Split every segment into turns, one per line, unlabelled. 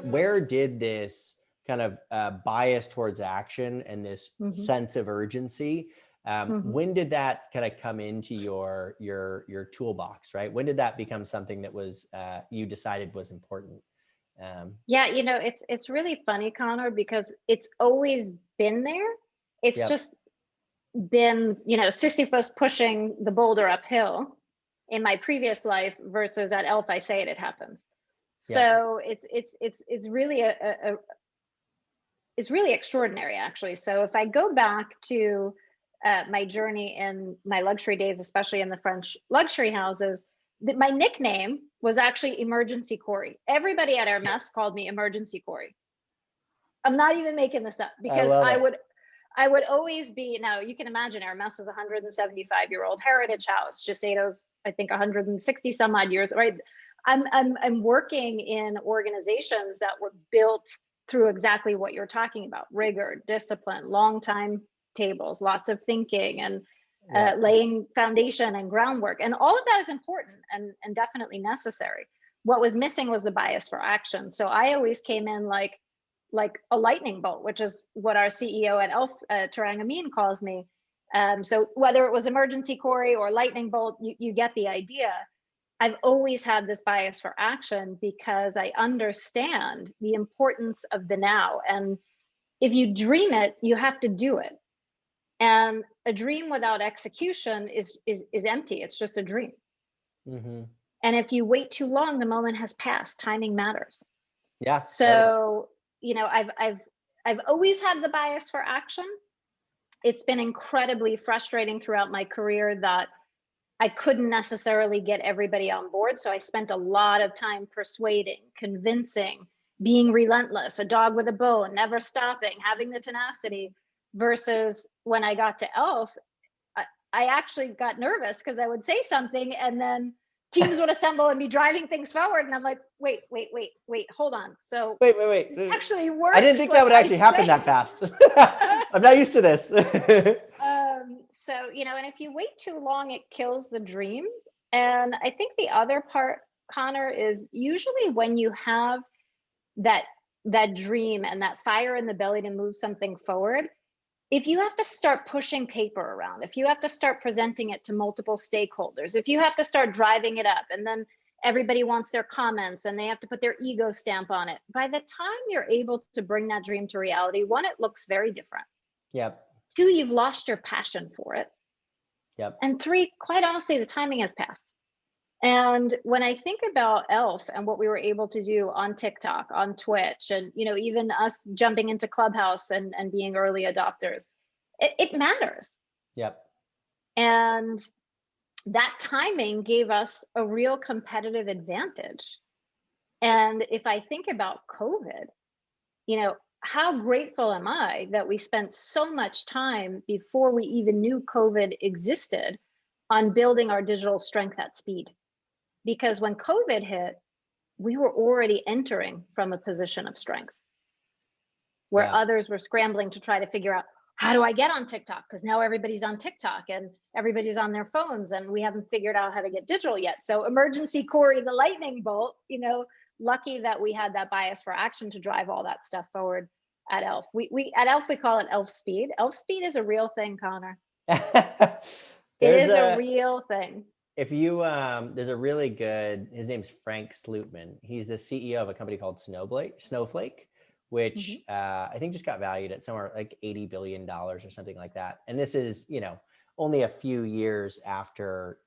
Where did this kind of bias towards action and this
Mhm.
sense of urgency,
Mhm.
when did that kind of come into your toolbox, right? When did that become something that was you decided was important? Um,
Yeah, it's really funny, Connor, because it's always been there. It's
yep.
just been, Sisyphus pushing the boulder uphill in my previous life versus at Elf, I say it happens.
Yep.
So it's really it's really extraordinary, actually. So if I go back to my journey in my luxury days, especially in the French luxury houses, my nickname was actually Emergency Kory. Everybody at Hermes called me Emergency Kory. I'm not even making this up,
I
because
love
I
it.
would I would always be. Now you can imagine, Hermes is a 175-year-old heritage house. Shiseido's, I think, 160 some odd years, right? I'm working in organizations that were built through exactly what you're talking about: rigor, discipline, long time tables, lots of thinking, and
Yep.
laying foundation and groundwork. And all of that is important and definitely necessary. What was missing was the bias for action. So I always came in like a lightning bolt, which is what our CEO at Elf, Tarang Amin, calls me. So whether it was Emergency Kory or lightning bolt, you get the idea. I've always had this bias for action because I understand the importance of the now. And if you dream it, you have to do it. And a dream without execution is empty. It's just a dream.
Hmm.
And if you wait too long, the moment has passed. Timing matters.
Yeah, totally.
So, I've always had the bias for action. It's been incredibly frustrating throughout my career that I couldn't necessarily get everybody on board. So I spent a lot of time persuading, convincing, being relentless, a dog with a bone, never stopping, having the tenacity. Versus when I got to Elf, I actually got nervous because I would say something and then teams would assemble and be driving things forward. And I'm like, wait, hold on. So
Wait.
it actually
I didn't
works
think that
like
would
I
actually happen
say.
that fast. I'm not used to this.
So, and if you wait too long, it kills the dream. And I think the other part, Connor, is usually when you have that that dream and that fire in the belly to move something forward, if you have to start pushing paper around, if you have to start presenting it to multiple stakeholders, if you have to start driving it up, and then everybody wants their comments and they have to put their ego stamp on it, by the time you're able to bring that dream to reality, one, it looks very different.
Yep.
Two, you've lost your passion for it.
Yep.
And three, quite honestly, the timing has passed. And when I think about Elf and what we were able to do on TikTok, on Twitch, and even us jumping into Clubhouse and being early adopters, it matters.
Yep.
And that timing gave us a real competitive advantage. And if I think about COVID, how grateful am I that we spent so much time before we even knew COVID existed on building our digital strength at speed? Because when COVID hit, we were already entering from a position of strength where
Yeah.
others were scrambling to try to figure out, how do I get on TikTok? Because now everybody's on TikTok and everybody's on their phones and we haven't figured out how to get digital yet. So Emergency Kory, the lightning bolt, lucky that we had that bias for action to drive all that stuff forward at Elf. We at Elf, we call it Elf Speed. Elf Speed is a real thing, Connor. It
There's
is a
a
real thing.
if you there's a really good, his name's Frank Slootman. He's the CEO of a company called Snowflake, which
Mhm.
I think just got valued at somewhere like $80 billion or something like that. And this is, only a few years after,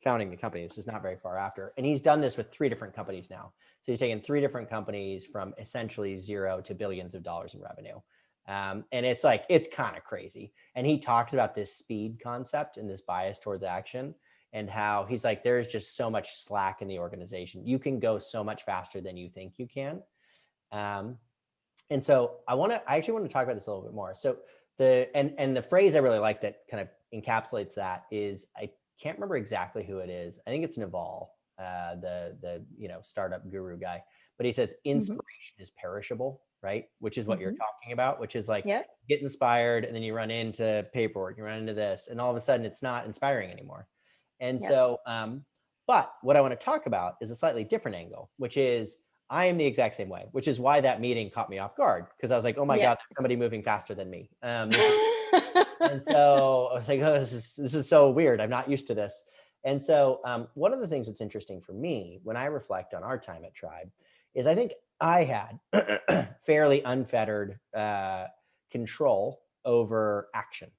founding the company. This is not very far after. And he's done this with 3 different companies now. So he's taken 3 different companies from essentially zero to billions of dollars in revenue. And it's kind of crazy. And he talks about this speed concept and this bias towards action, and how he's like, there's just so much slack in the organization. You can go so much faster than you think you can. And so I actually want to talk about this a little bit more. So the phrase I really like that kind of encapsulates that is, I can't remember exactly who it is. I think it's Naval, the startup guru guy, but he says
Mhm.
inspiration is perishable, right? Which is what you're
Mhm.
talking about, which is like,
Yep.
get inspired and then you run into paperwork, you run into this, and all of a sudden it's not inspiring anymore. And
Yeah.
so, but what I want to talk about is a slightly different angle, which is I am the exact same way, which is why that meeting caught me off guard, because I was like, oh my
Yeah.
God, there's somebody moving faster than me. And so I was like, oh, this is so weird. I'm not used to this. And so one of the things that's interesting for me when I reflect on our time at Tribe is I think I had fairly unfettered control over action.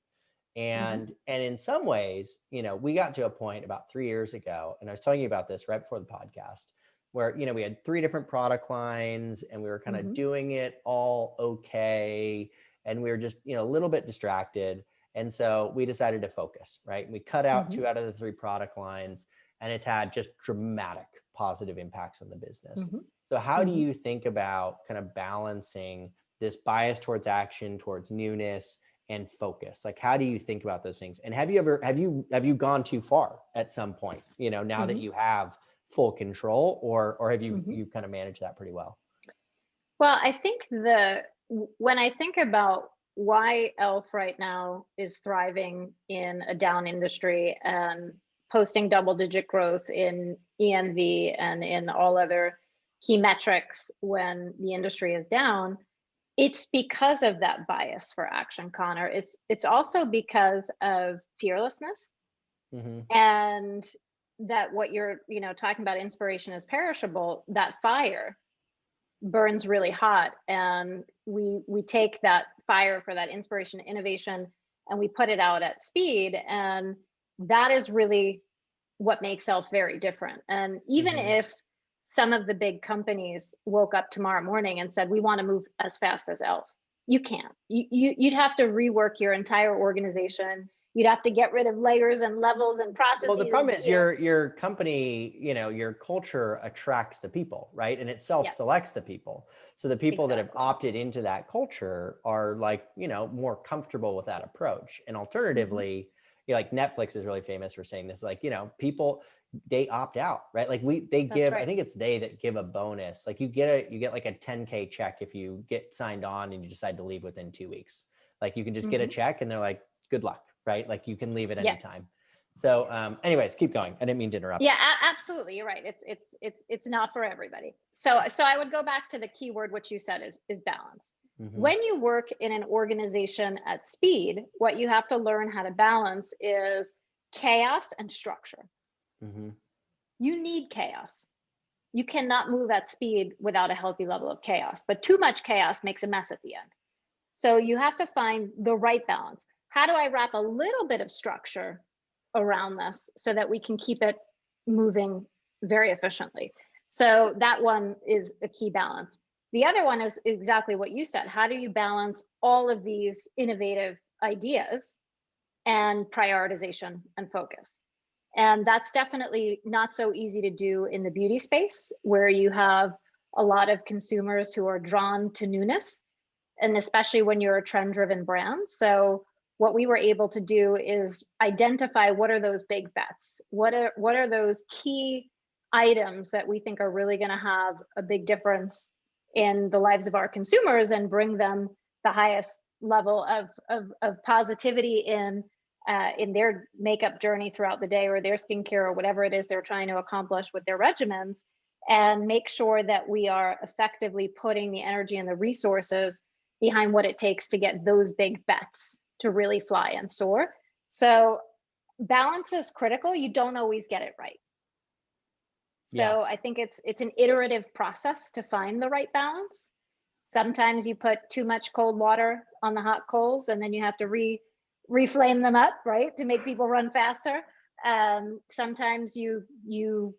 And in some ways, we got to a point about 3 years ago, and I was telling you about this right before the podcast, where we had 3 different product lines and we were kind of doing it all okay, and we were just a little bit distracted. And so we decided to focus, right? We cut out 2 out of the 3 product lines, and it's had just dramatic positive impacts on the business. So how do you think about kind of balancing this bias towards action, towards newness, and focus? Like, how do you think about those things? And have you gone too far at some point, now that you have full control, or have you kind of managed that pretty well?
Well, I think when I think about why Elf right now is thriving in a down industry and posting double-digit growth in EMV and in all other key metrics when the industry is down, it's because of that bias for action, Connor. It's also because of fearlessness, and that what you're talking about, inspiration is perishable. That fire burns really hot, and we take that fire for that inspiration, innovation, and we put it out at speed, and that is really what makes Elf very different. And even if some of the big companies woke up tomorrow morning and said, we want to move as fast as Elf, you can't. You'd have to rework your entire organization. You'd have to get rid of layers and levels and processes.
Well, the problem is your company, your culture attracts the people, right? And it self-selects the people. So the people that have opted into that culture are like, more comfortable with that approach. And alternatively, like Netflix is really famous for saying this, like, people, they opt out, right? Like they give, I think it's they that give a bonus. Like you get like a 10K check if you get signed on and you decide to leave within 2 weeks. Like you can just get a check and they're like, good luck, right? Like you can leave at any time. So anyways, keep going. I didn't mean to interrupt.
Yeah, absolutely. You're right. It's not for everybody. So I would go back to the key word, which you said is balance. When you work in an organization at speed, what you have to learn how to balance is chaos and structure. You need chaos. You cannot move at speed without a healthy level of chaos, but too much chaos makes a mess at the end. So you have to find the right balance. How do I wrap a little bit of structure around this so that we can keep it moving very efficiently? So that one is a key balance. The other one is exactly what you said. How do you balance all of these innovative ideas and prioritization and focus? And that's definitely not so easy to do in the beauty space, where you have a lot of consumers who are drawn to newness, and especially when you're a trend-driven brand. So what we were able to do is identify what are those big bets, what are those key items that we think are really going to have a big difference in the lives of our consumers, and bring them the highest level of positivity in their makeup journey throughout the day, or their skincare, or whatever it is they're trying to accomplish with their regimens, and make sure that we are effectively putting the energy and the resources behind what it takes to get those big bets to really fly and soar. So balance is critical. You don't always get it right. So I think it's an iterative process to find the right balance. Sometimes you put too much cold water on the hot coals, and then you have to reflame them up, right, to make people run faster. Sometimes you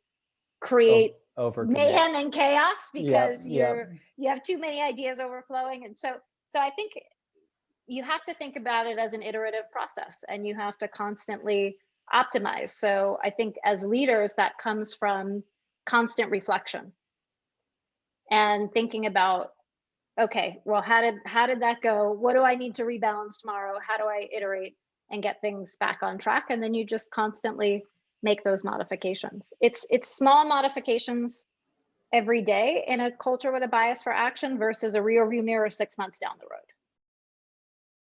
create mayhem and chaos because you have too many ideas overflowing. And so I think you have to think about it as an iterative process, and you have to constantly optimize. So I think as leaders, that comes from constant reflection and thinking about, okay, well, how did that go? What do I need to rebalance tomorrow? How do I iterate and get things back on track? And then you just constantly make those modifications. It's small modifications every day in a culture with a bias for action versus a rearview mirror 6 months down the road.